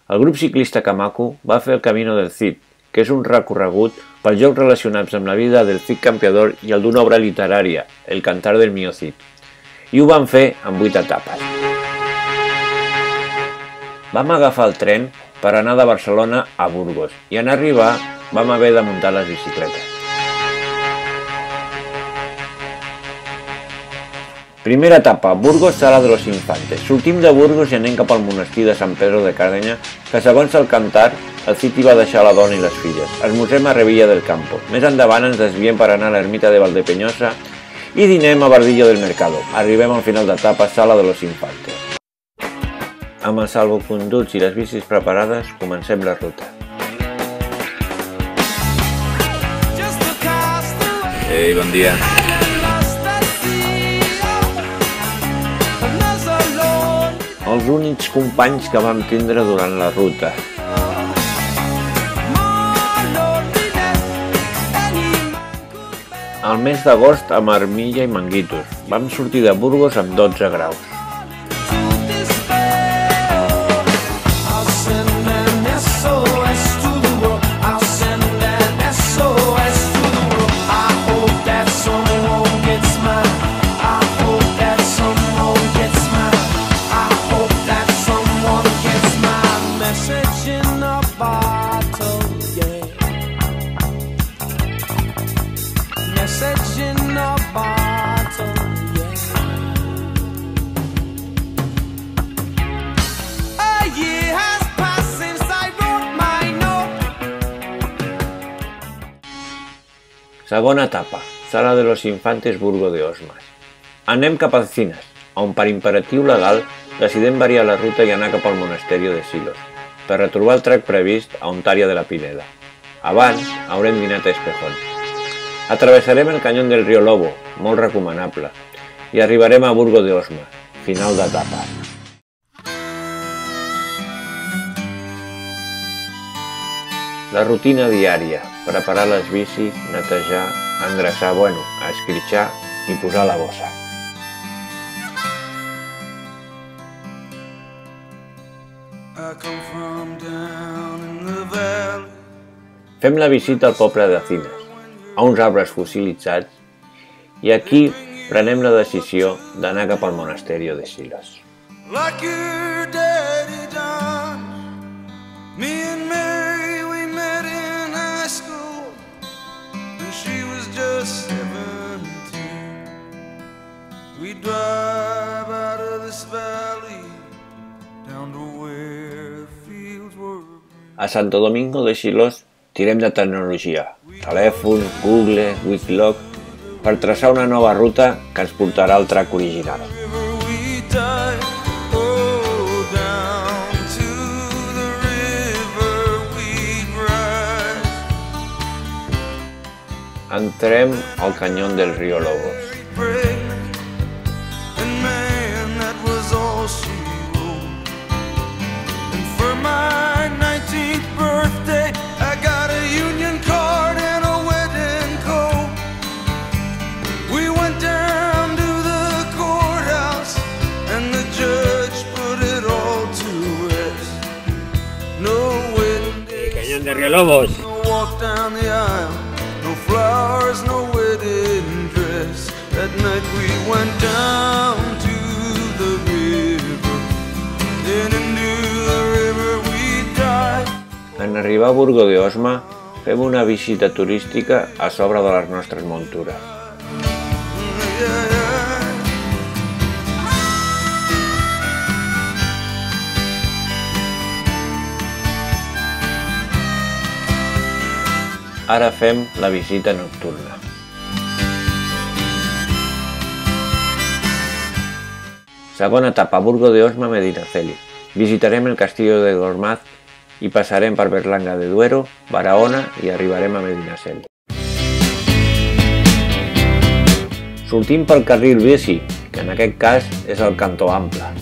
El grup ciclista Kamaku va fer el Camino del Cid, que és un recorregut pels llocs relacionats amb la vida del Cid Campeador i el d'una obra literària, El Cantar del Mio Cid. I ho van fer en 8 etapes. Vam agafar el tren per anar de Barcelona a Burgos i en arribar vam haver de muntar les bicicletes. Primera etapa, Burgos, Sala de los Infantes. Sortim de Burgos i anem cap al monestir de Sant Pedro de Cardenya, que segons el Cantar, el Cid hi va deixar la dona i les filles. Esmorzem a Revilla del Campo. Més endavant ens desviem per anar a l'ermita de Valdepeñosa i dinem a Bardillo del Mercado. Arribem al final d'etapa, Sala de los Infantes. Amb els salvoconducts i les bicis preparades, comencem la ruta. Ei, bon dia. Els únics companys que vam tindre durant la ruta. Al mes d'agost amb armilla i manguitos. Vam sortir de Burgos amb 12 graus. Segona etapa, Sala de los Infantes, Burgo de Osma. Anem cap a Alcinas, on per imperatiu legal decidem variar la ruta i anar cap al Monasterio de Silos, per retrobar el track previst a Ontaria de la Pineda. Abans haurem dinat a Espejón. Atravessarem el canyón del Río Lobo, molt recomanable, i arribarem a Burgo de Osma, final d'etapa. La rutina diària, preparar les bicis, netejar, engraçar, escritxar i posar la bossa. Fem la visita al poble d'Alcinas, a uns arbres fossilitzats, i aquí prenem la decisió d'anar cap al Monasterio de Silos. A Santo Domingo de Silos tirem de tecnologia, telèfon, Google, Wikiloc, per traçar una nova ruta que ens portarà al track original. Entrem al canyón del Río Lobos. Canyón del Río Lobos. En arribar a Burgo de Osma, fem una visita turística a sobre de les nostres muntures. Ara fem la visita nocturna. Segona etapa, Burgo de Osma, Medinaceli. Visitarem el Castillo de Gormaz i passarem per Berlanga de Duero, Barahona i arribarem a Medinaceli. Sortim pel carril bici, que en aquest cas és el Cantó Ample.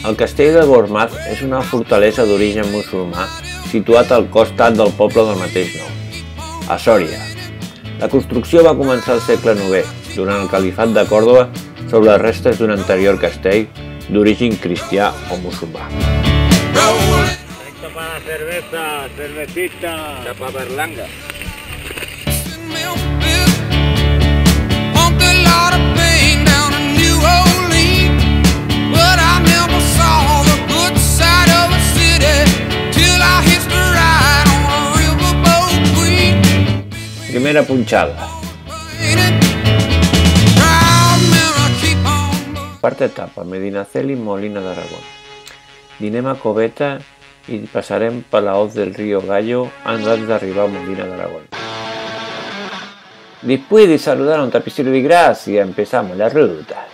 El El castell de Gormaz és una fortalesa d'origen musulmà situat al costat del poble del mateix nom, a Sòria. La construcció va començar al segle IX, durant el califat de Còrdova, sobre les restes d'un anterior castell d'origen cristià o musulmà. Para cerveza, cervecita, tapa berlanga. Primera punxada. Quarta etapa, Medinaceli, Molina d'Aragón. Dinem a Coveta y pasarem per la hoz del río Gallo antes d'arribar a Molina d'Aragón. Después de saludar a un tapicero de gracia, empezamos la ruta.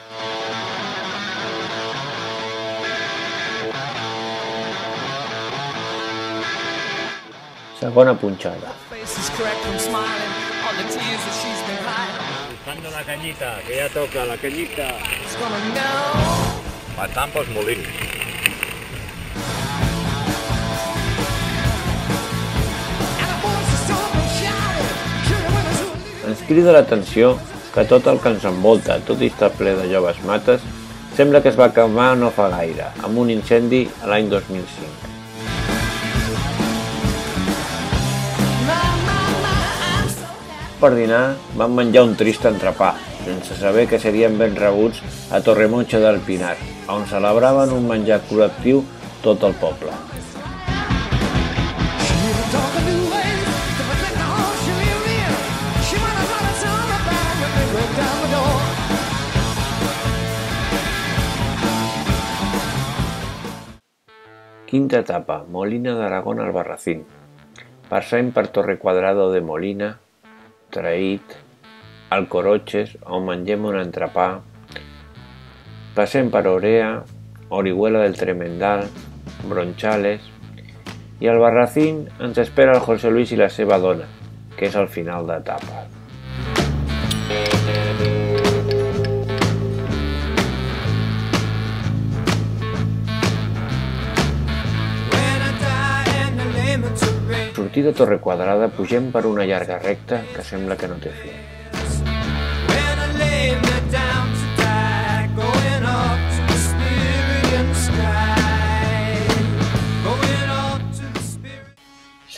Segona punxada. Buscando la cañita, que ya toca la cañita. Matamos Molins. Ens crida l'atenció que tot el que ens envolta, tot i estar ple de joves mates, sembla que es va cremar no fa gaire, amb un incendi a l'any 2005. Per dinar vam menjar un trist entrepà, sense saber que serien ben rebuts a Torremocha del Pinar, on celebraven un menjar col·lectiu tot el poble. Quinta etapa, Molina d'Aragón al Barracín. Passem per Torre Quadrado de Molina, Traït, Alcoroches, on mengem un entrepà. Passem per Orea, Orihuela del Tremendal, Bronchales, i al Barracín ens espera el José Luis i la seva dona, que és el final d'etapa. Sortir de Torre Quadrada pugem per una llarga recta que sembla que no té fi.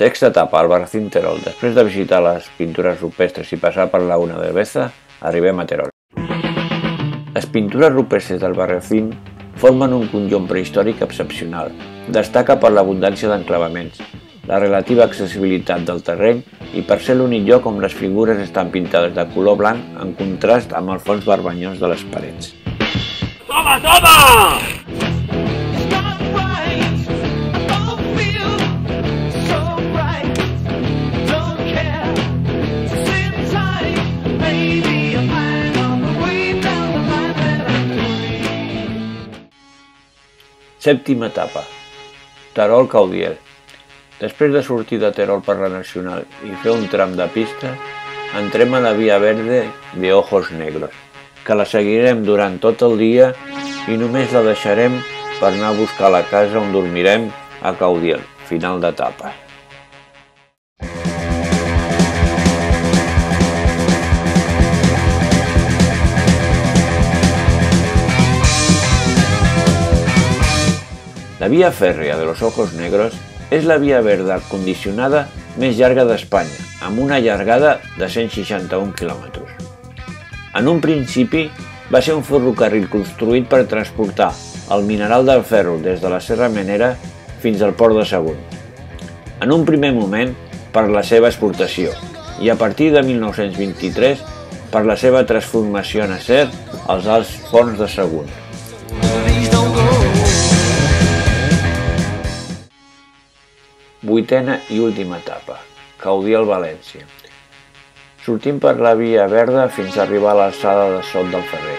Sexta etapa, al Barracín Terol. Després de visitar les pintures rupestres i passar per la Laguna de Beza, arribem a Terol. Les pintures rupestres del Barracín formen un conjunt prehistòric excepcional. Destaca per l'abundància d'enclavaments, la relativa accessibilitat del terreny i per ser l'únic lloc on les figures estan pintades de color blanc en contrast amb el fons vermellós de les parets. Toma, toma! Sèptima etapa, Terol-Caudiel. Després de sortir de Terol per la Nacional i fer un tram de pista, entrem a la Via Verde de Ojos Negros, que la seguirem durant tot el dia i només la deixarem per anar a buscar la casa on dormirem a Caudiel, final d'etapa. La via fèrria de los Ojos Negros és la via verda condicionada més llarga d'Espanya, amb una llargada de 161 quilòmetres. En un principi va ser un ferrocarril construït per transportar el mineral del ferro des de la Serra Menera fins al port de Sagunt. En un primer moment per la seva exportació i a partir de 1923 per la seva transformació en acer als alts forns de Sagunt. Vuitena i última etapa, Caudiel-València. Sortim per la Via Verda fins a arribar a l'alçada de Sot del Ferrer,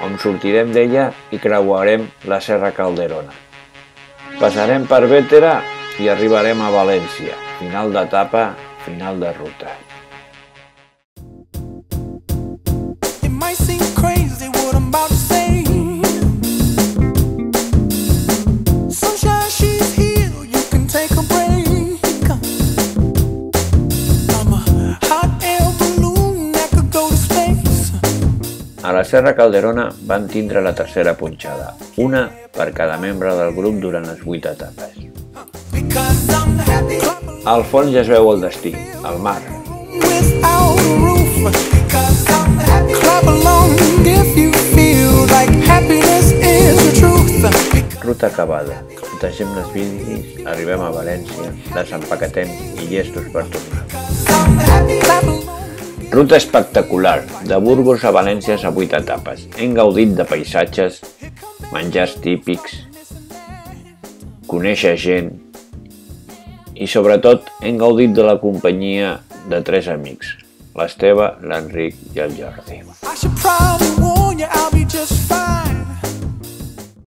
on sortirem d'ella i creuarem la Serra Calderona. Passarem per Bétera i arribarem a València, final d'etapa, final de ruta. Serra Calderona van tindre la tercera punxada, una per cada membre del grup durant les 8 etapes. Al fons ja es veu el destí, el mar. Ruta acabada, protegem les bicis, arribem a València, desempaquetem i llestos per tornar. Ruta espectacular, de Burgos a València a 8 etapes. Hem gaudit de paisatges, menjars típics, conèixer gent i sobretot hem gaudit de la companyia de 3 amics, l'Esteve, l'Enric i el Jordi.